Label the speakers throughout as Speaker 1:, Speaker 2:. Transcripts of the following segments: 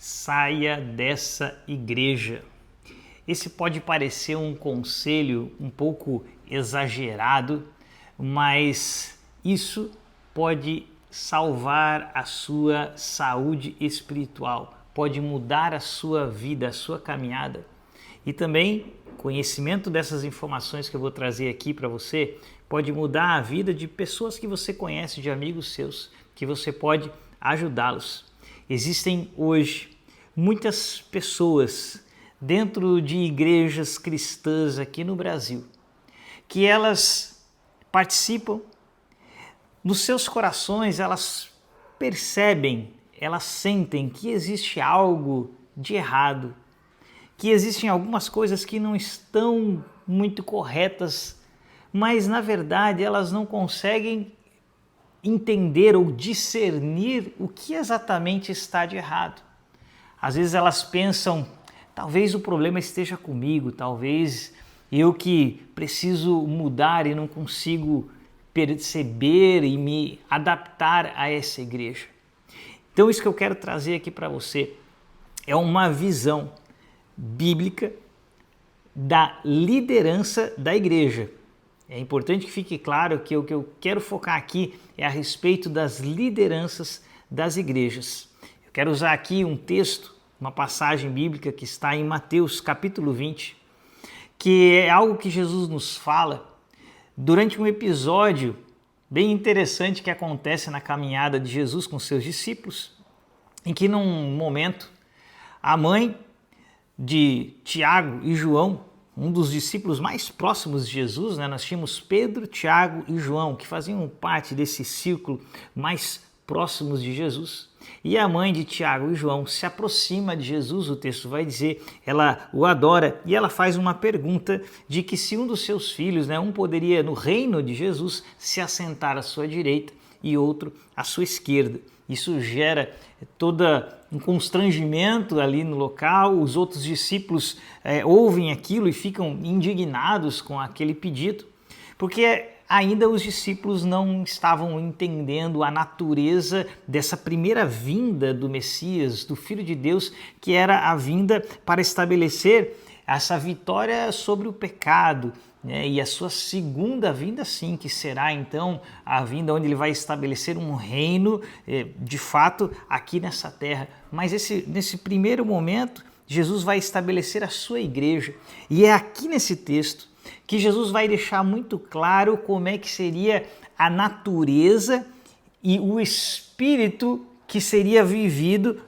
Speaker 1: Saia dessa igreja. Esse pode parecer um conselho um pouco exagerado, mas isso pode salvar a sua saúde espiritual, pode mudar a sua vida, a sua caminhada. E também, conhecimento dessas informações que eu vou trazer aqui para você pode mudar a vida de pessoas que você conhece, de amigos seus, que você pode ajudá-los. Existem hoje muitas pessoas dentro de igrejas cristãs aqui no Brasil que elas participam, nos seus corações elas percebem, elas sentem que existe algo de errado, que existem algumas coisas que não estão muito corretas, mas na verdade elas não conseguem entender ou discernir o que exatamente está de errado. Às vezes elas pensam, talvez o problema esteja comigo, talvez eu que preciso mudar e não consigo perceber e me adaptar a essa igreja. Então isso que eu quero trazer aqui para você é uma visão bíblica da liderança da igreja. É importante que fique claro que o que eu quero focar aqui é a respeito das lideranças das igrejas. Eu quero usar aqui um texto, uma passagem bíblica que está em Mateus capítulo 20, que é algo que Jesus nos fala durante um episódio bem interessante que acontece na caminhada de Jesus com seus discípulos, em que num momento a mãe de Tiago e João, um dos discípulos mais próximos de Jesus, nós tínhamos Pedro, Tiago e João, que faziam parte desse círculo mais próximos de Jesus. E a mãe de Tiago e João se aproxima de Jesus, o texto vai dizer, ela o adora e ela faz uma pergunta de que se um dos seus filhos, um poderia no reino de Jesus se assentar à sua direita e outro à sua esquerda. Isso gera todo um constrangimento ali no local, os outros discípulos ouvem aquilo e ficam indignados com aquele pedido, porque ainda os discípulos não estavam entendendo a natureza dessa primeira vinda do Messias, do Filho de Deus, que era a vinda para estabelecer essa vitória sobre o pecado, e a sua segunda vinda sim, que será então a vinda onde ele vai estabelecer um reino de fato aqui nessa terra. Mas nesse primeiro momento, Jesus vai estabelecer a sua igreja, e é aqui nesse texto que Jesus vai deixar muito claro como é que seria a natureza e o espírito que seria vivido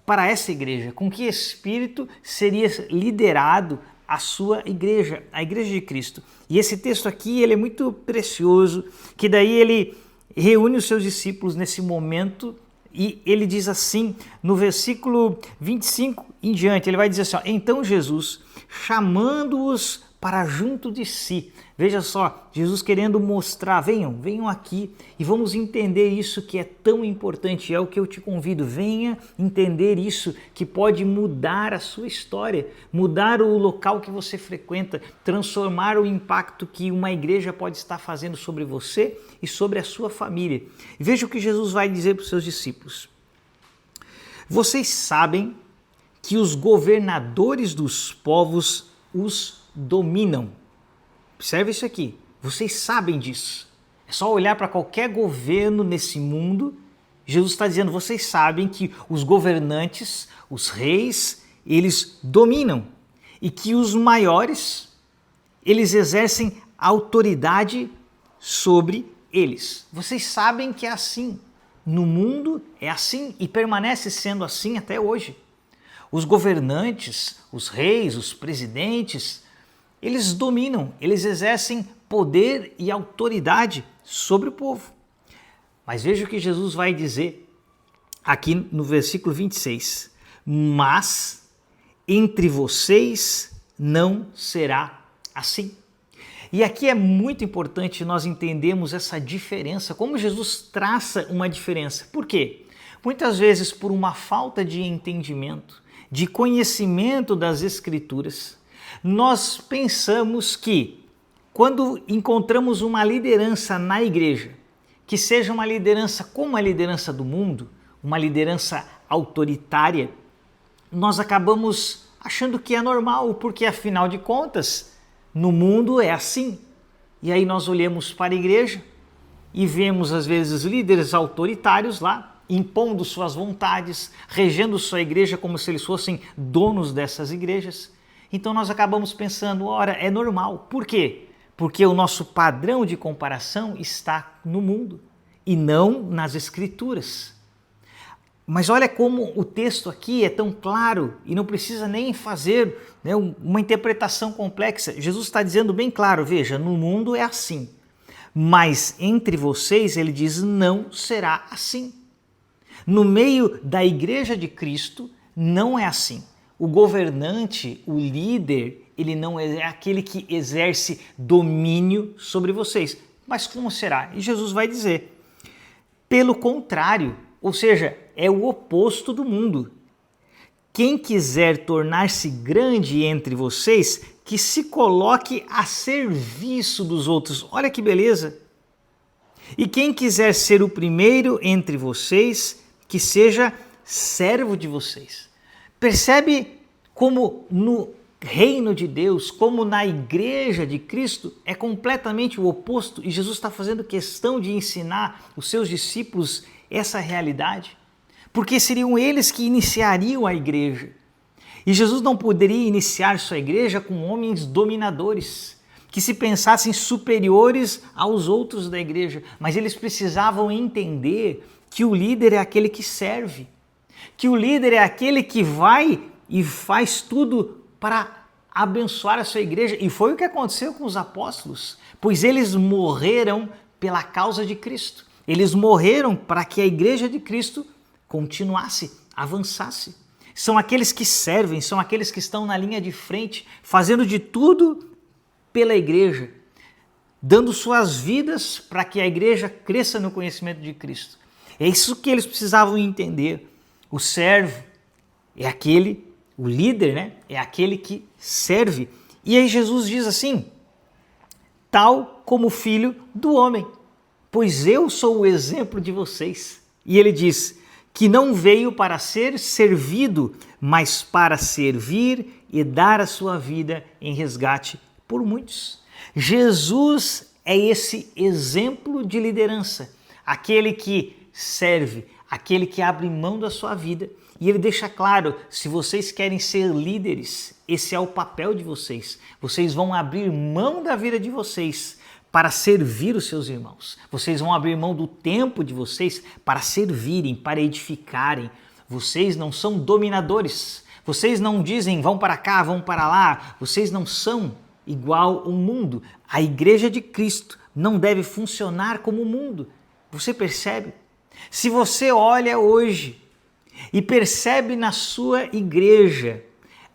Speaker 1: para essa igreja, com que espírito seria liderado a sua igreja, a igreja de Cristo. E esse texto aqui ele é muito precioso, que daí ele reúne os seus discípulos nesse momento e ele diz assim, no versículo 25 em diante, ele vai dizer assim, então Jesus, chamando-os para junto de si. Veja só, Jesus querendo mostrar, venham aqui e vamos entender isso que é tão importante, é o que eu te convido, venha entender isso que pode mudar a sua história, mudar o local que você frequenta, transformar o impacto que uma igreja pode estar fazendo sobre você e sobre a sua família. E veja o que Jesus vai dizer para os seus discípulos. Vocês sabem que os governadores dos povos os dominam. Observe isso aqui. Vocês sabem disso. É só olhar para qualquer governo nesse mundo. Jesus está dizendo, vocês sabem que os governantes, os reis, eles dominam. E que os maiores, eles exercem autoridade sobre eles. Vocês sabem que é assim. No mundo é assim e permanece sendo assim até hoje. Os governantes, os reis, os presidentes, eles dominam, eles exercem poder e autoridade sobre o povo. Mas veja o que Jesus vai dizer aqui no versículo 26. Mas entre vocês não será assim. E aqui é muito importante nós entendermos essa diferença, como Jesus traça uma diferença. Por quê? Muitas vezes por uma falta de entendimento, de conhecimento das Escrituras, nós pensamos que quando encontramos uma liderança na igreja, que seja uma liderança como a liderança do mundo, uma liderança autoritária, nós acabamos achando que é normal, porque afinal de contas, no mundo é assim. E aí nós olhamos para a igreja e vemos às vezes líderes autoritários lá, impondo suas vontades, regendo sua igreja como se eles fossem donos dessas igrejas. Então nós acabamos pensando, ora, é normal. Por quê? Porque o nosso padrão de comparação está no mundo e não nas escrituras. Mas olha como o texto aqui é tão claro e não precisa nem fazer, né, uma interpretação complexa. Jesus está dizendo bem claro, veja, no mundo é assim, mas entre vocês, ele diz, não será assim. No meio da igreja de Cristo, não é assim. O governante, o líder, ele não é aquele que exerce domínio sobre vocês. Mas como será? E Jesus vai dizer, pelo contrário, ou seja, é o oposto do mundo. Quem quiser tornar-se grande entre vocês, que se coloque a serviço dos outros. Olha que beleza! E quem quiser ser o primeiro entre vocês, que seja servo de vocês. Percebe como no reino de Deus, como na igreja de Cristo, é completamente o oposto e Jesus está fazendo questão de ensinar os seus discípulos essa realidade, porque seriam eles que iniciariam a igreja. E Jesus não poderia iniciar sua igreja com homens dominadores, que se pensassem superiores aos outros da igreja, mas eles precisavam entender que o líder é aquele que serve, que o líder é aquele que vai e faz tudo para abençoar a sua igreja. E foi o que aconteceu com os apóstolos, pois eles morreram pela causa de Cristo. Eles morreram para que a igreja de Cristo continuasse, avançasse. São aqueles que servem, são aqueles que estão na linha de frente, fazendo de tudo pela igreja, dando suas vidas para que a igreja cresça no conhecimento de Cristo. É isso que eles precisavam entender. O servo é aquele, o líder, né? É aquele que serve. E aí Jesus diz assim, tal como o filho do homem, pois eu sou o exemplo de vocês. E ele diz que não veio para ser servido, mas para servir e dar a sua vida em resgate por muitos. Jesus é esse exemplo de liderança, aquele que serve, aquele que abre mão da sua vida. E ele deixa claro, se vocês querem ser líderes, esse é o papel de vocês. Vocês vão abrir mão da vida de vocês para servir os seus irmãos. Vocês vão abrir mão do tempo de vocês para servirem, para edificarem. Vocês não são dominadores. Vocês não dizem vão para cá, vão para lá. Vocês não são igual ao mundo. A igreja de Cristo não deve funcionar como o mundo. Você percebe? Se você olha hoje e percebe na sua igreja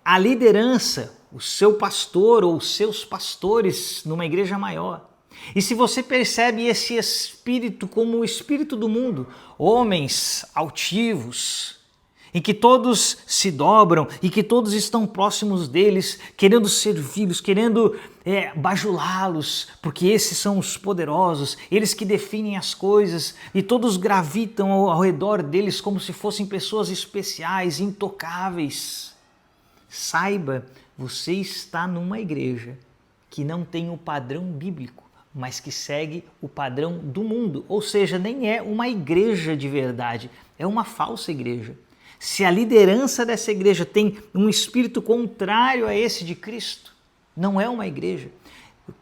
Speaker 1: a liderança, o seu pastor ou os seus pastores numa igreja maior, e se você percebe esse espírito como o espírito do mundo, homens altivos, em que todos se dobram e que todos estão próximos deles, querendo servi-los, querendo bajulá-los, porque esses são os poderosos, eles que definem as coisas, e todos gravitam ao redor deles como se fossem pessoas especiais, intocáveis. Saiba, você está numa igreja que não tem o padrão bíblico, mas que segue o padrão do mundo, ou seja, nem é uma igreja de verdade, é uma falsa igreja. Se a liderança dessa igreja tem um espírito contrário a esse de Cristo, não é uma igreja.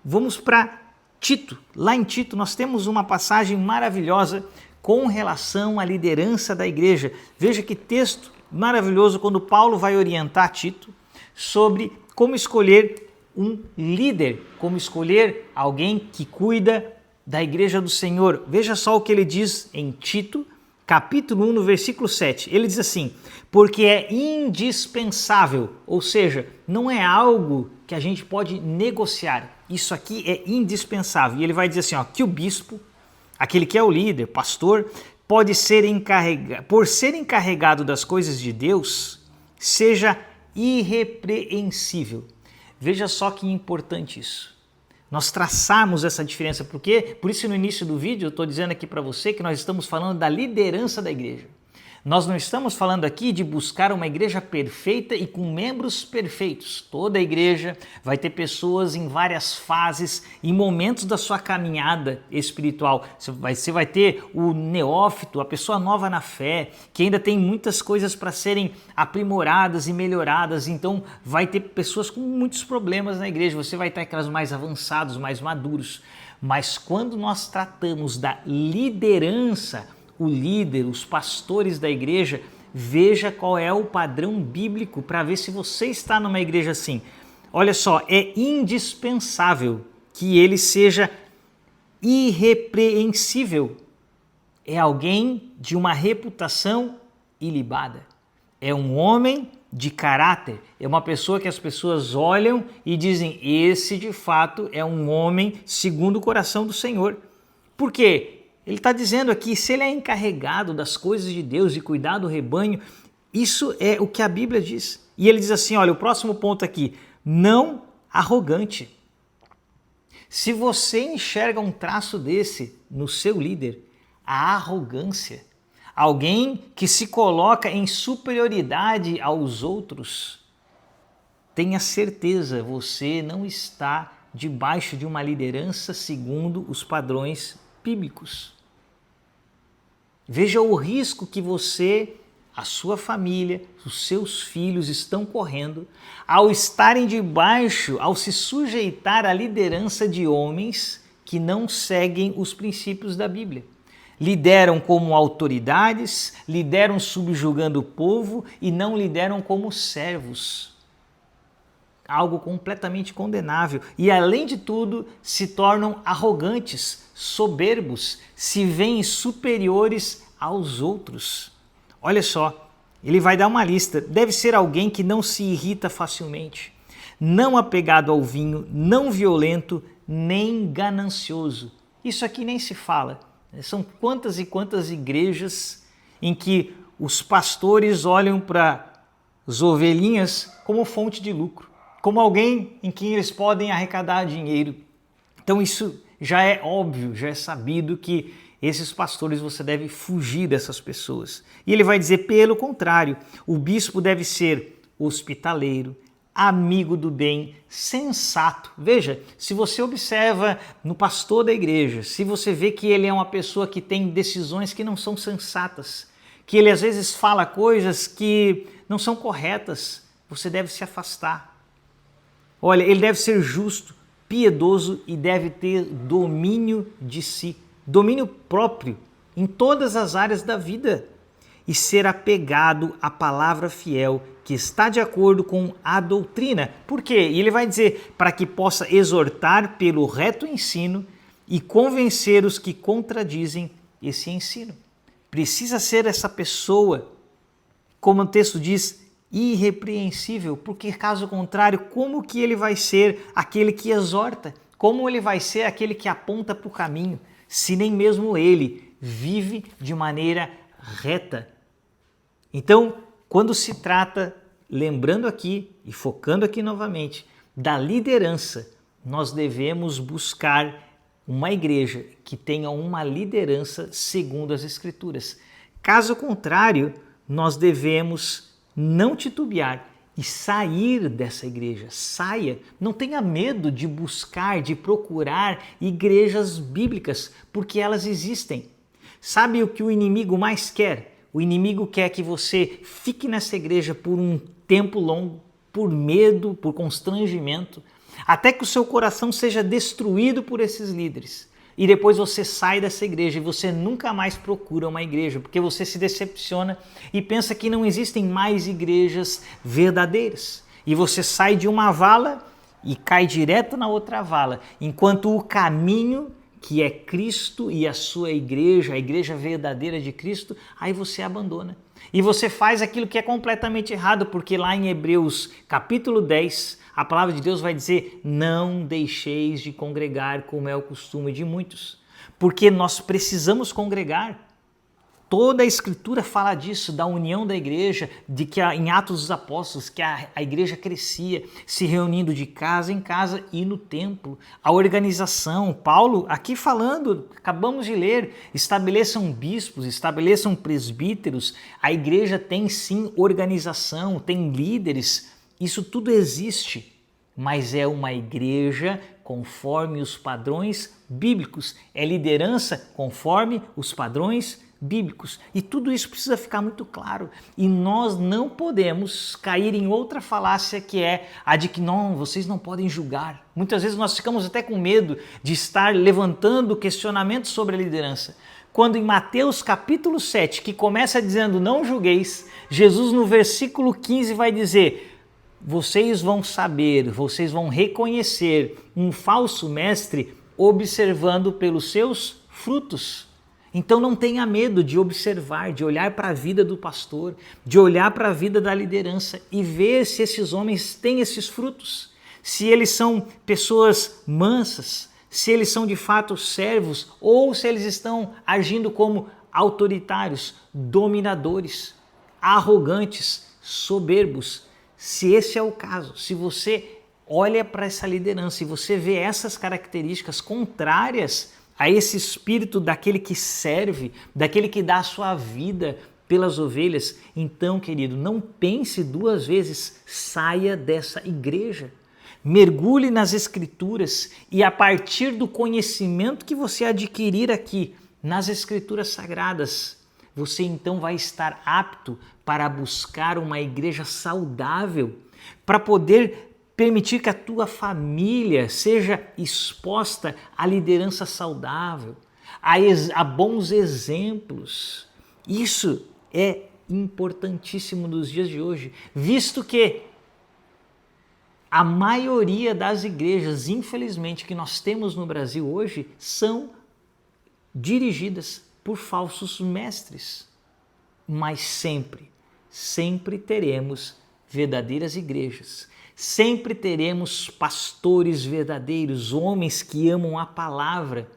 Speaker 1: Vamos para Tito. Lá em Tito nós temos uma passagem maravilhosa com relação à liderança da igreja. Veja que texto maravilhoso quando Paulo vai orientar Tito sobre como escolher um líder, como escolher alguém que cuida da igreja do Senhor. Veja só o que ele diz em Tito, capítulo 1, no versículo 7. Ele diz assim, porque é indispensável, ou seja, não é algo que a gente pode negociar. Isso aqui é indispensável. E ele vai dizer assim, ó, que o bispo, aquele que é o líder, pastor, pode ser por ser encarregado das coisas de Deus, seja irrepreensível. Veja só que importante isso. Nós traçarmos essa diferença, porque por isso no início do vídeo eu estou dizendo aqui para você que nós estamos falando da liderança da igreja. Nós não estamos falando aqui de buscar uma igreja perfeita e com membros perfeitos. Toda igreja vai ter pessoas em várias fases e momentos da sua caminhada espiritual. Você vai ter o neófito, a pessoa nova na fé, que ainda tem muitas coisas para serem aprimoradas e melhoradas. Então vai ter pessoas com muitos problemas na igreja. Você vai ter aquelas mais avançados, mais maduros. Mas quando nós tratamos da liderança, o líder, os pastores da igreja, veja qual é o padrão bíblico para ver se você está numa igreja assim. Olha só, é indispensável que ele seja irrepreensível. É alguém de uma reputação ilibada. É um homem de caráter. É uma pessoa que as pessoas olham e dizem: esse de fato é um homem segundo o coração do Senhor. Por quê? Ele está dizendo aqui, se ele é encarregado das coisas de Deus e cuidar do rebanho, isso é o que a Bíblia diz. E ele diz assim, olha, o próximo ponto aqui, não arrogante. Se você enxerga um traço desse no seu líder, a arrogância, alguém que se coloca em superioridade aos outros, tenha certeza, você não está debaixo de uma liderança segundo os padrões bíblicos. Veja o risco que você, a sua família, os seus filhos estão correndo ao estarem debaixo, ao se sujeitar à liderança de homens que não seguem os princípios da Bíblia. Lideram como autoridades, lideram subjugando o povo e não lideram como servos. Algo completamente condenável. E além de tudo, se tornam arrogantes, soberbos, se veem superiores aos outros. Olha só, ele vai dar uma lista. Deve ser alguém que não se irrita facilmente, não apegado ao vinho, não violento, nem ganancioso. Isso aqui nem se fala. São quantas e quantas igrejas em que os pastores olham para as ovelhinhas como fonte de lucro, como alguém em quem eles podem arrecadar dinheiro. Então isso já é óbvio, já é sabido que esses pastores você deve fugir dessas pessoas. E ele vai dizer, pelo contrário, o bispo deve ser hospitaleiro, amigo do bem, sensato. Veja, se você observa no pastor da igreja, se você vê que ele é uma pessoa que tem decisões que não são sensatas, que ele às vezes fala coisas que não são corretas, você deve se afastar. Olha, ele deve ser justo, piedoso e deve ter domínio de si, domínio próprio em todas as áreas da vida e ser apegado à palavra fiel que está de acordo com a doutrina. Por quê? E ele vai dizer, para que possa exortar pelo reto ensino e convencer os que contradizem esse ensino. Precisa ser essa pessoa, como o texto diz, irrepreensível, porque caso contrário, como que ele vai ser aquele que exorta? Como ele vai ser aquele que aponta para o caminho, se nem mesmo ele vive de maneira reta? Então, quando se trata, lembrando aqui e focando aqui novamente, da liderança, nós devemos buscar uma igreja que tenha uma liderança segundo as Escrituras. Caso contrário, nós devemos não titubear e sair dessa igreja. Saia, não tenha medo de buscar, de procurar igrejas bíblicas, porque elas existem. Sabe o que o inimigo mais quer? O inimigo quer que você fique nessa igreja por um tempo longo, por medo, por constrangimento, até que o seu coração seja destruído por esses líderes. E depois você sai dessa igreja e você nunca mais procura uma igreja, porque você se decepciona e pensa que não existem mais igrejas verdadeiras. E você sai de uma vala e cai direto na outra vala, enquanto o caminho, que é Cristo e a sua igreja, a igreja verdadeira de Cristo, aí você abandona. E você faz aquilo que é completamente errado, porque lá em Hebreus capítulo 10, a palavra de Deus vai dizer, não deixeis de congregar como é o costume de muitos, porque nós precisamos congregar. Toda a Escritura fala disso, da união da igreja, de que em Atos dos Apóstolos, que a igreja crescia, se reunindo de casa em casa e no templo. A organização, Paulo aqui falando, acabamos de ler, estabeleçam bispos, estabeleçam presbíteros. A igreja tem sim organização, tem líderes, isso tudo existe, mas é uma igreja conforme os padrões bíblicos, é liderança conforme os padrões bíblicos. E tudo isso precisa ficar muito claro. E nós não podemos cair em outra falácia, que é a de que não, vocês não podem julgar. Muitas vezes nós ficamos até com medo de estar levantando questionamentos sobre a liderança. Quando em Mateus capítulo 7, que começa dizendo não julgueis, Jesus no versículo 15 vai dizer: vocês vão saber, vocês vão reconhecer um falso mestre observando pelos seus frutos. Então não tenha medo de observar, de olhar para a vida do pastor, de olhar para a vida da liderança e ver se esses homens têm esses frutos, se eles são pessoas mansas, se eles são de fato servos ou se eles estão agindo como autoritários, dominadores, arrogantes, soberbos. Se esse é o caso, se você olha para essa liderança e você vê essas características contrárias a esse espírito daquele que serve, daquele que dá a sua vida pelas ovelhas, então, querido, não pense duas vezes, saia dessa igreja. Mergulhe nas Escrituras e a partir do conhecimento que você adquirir aqui nas Escrituras Sagradas, você então vai estar apto para buscar uma igreja saudável, para poder permitir que a tua família seja exposta à liderança saudável, a bons exemplos. Isso é importantíssimo nos dias de hoje, visto que a maioria das igrejas, infelizmente, que nós temos no Brasil hoje, são dirigidas por falsos mestres. Mas sempre teremos verdadeiras igrejas. Sempre teremos pastores verdadeiros, homens que amam a palavra.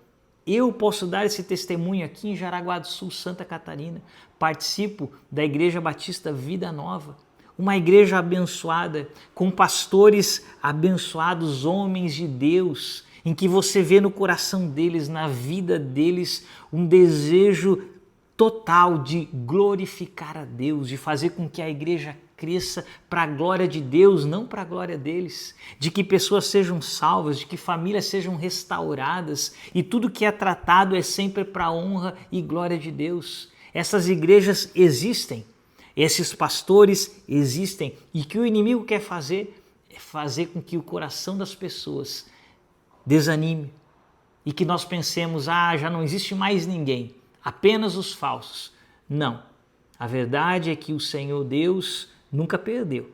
Speaker 1: Eu posso dar esse testemunho aqui em Jaraguá do Sul, Santa Catarina. Participo da Igreja Batista Vida Nova, uma igreja abençoada, com pastores abençoados, homens de Deus, em que você vê no coração deles, na vida deles, um desejo total de glorificar a Deus, de fazer com que a igreja cresça para a glória de Deus, não para a glória deles, de que pessoas sejam salvas, de que famílias sejam restauradas e tudo que é tratado é sempre para a honra e glória de Deus. Essas igrejas existem, esses pastores existem e o que o inimigo quer fazer é fazer com que o coração das pessoas desanime e que nós pensemos, já não existe mais ninguém, apenas os falsos. Não, a verdade é que o Senhor Deus nunca perdeu.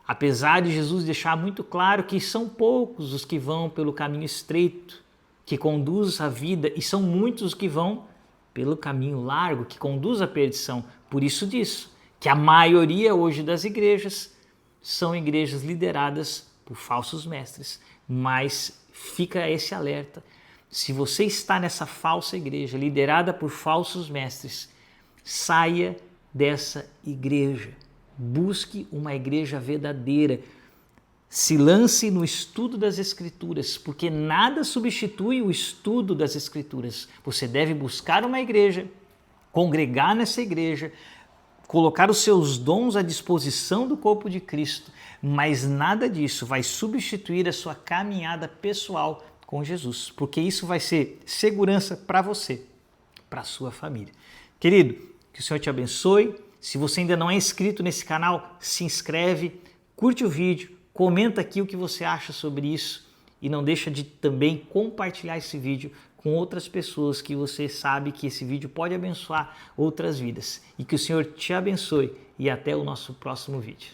Speaker 1: Apesar de Jesus deixar muito claro que são poucos os que vão pelo caminho estreito, que conduz à vida, e são muitos os que vão pelo caminho largo, que conduz à perdição. Por isso diz que a maioria hoje das igrejas são igrejas lideradas por falsos mestres. Mas fica esse alerta. Se você está nessa falsa igreja, liderada por falsos mestres, saia dessa igreja. Busque uma igreja verdadeira. Se lance no estudo das Escrituras, porque nada substitui o estudo das Escrituras. Você deve buscar uma igreja, congregar nessa igreja, colocar os seus dons à disposição do corpo de Cristo, mas nada disso vai substituir a sua caminhada pessoal com Jesus, porque isso vai ser segurança para você, para a sua família. Querido, que o Senhor te abençoe. Se você ainda não é inscrito nesse canal, se inscreve, curte o vídeo, comenta aqui o que você acha sobre isso e não deixa de também compartilhar esse vídeo com outras pessoas que você sabe que esse vídeo pode abençoar outras vidas. E que o Senhor te abençoe e até o nosso próximo vídeo.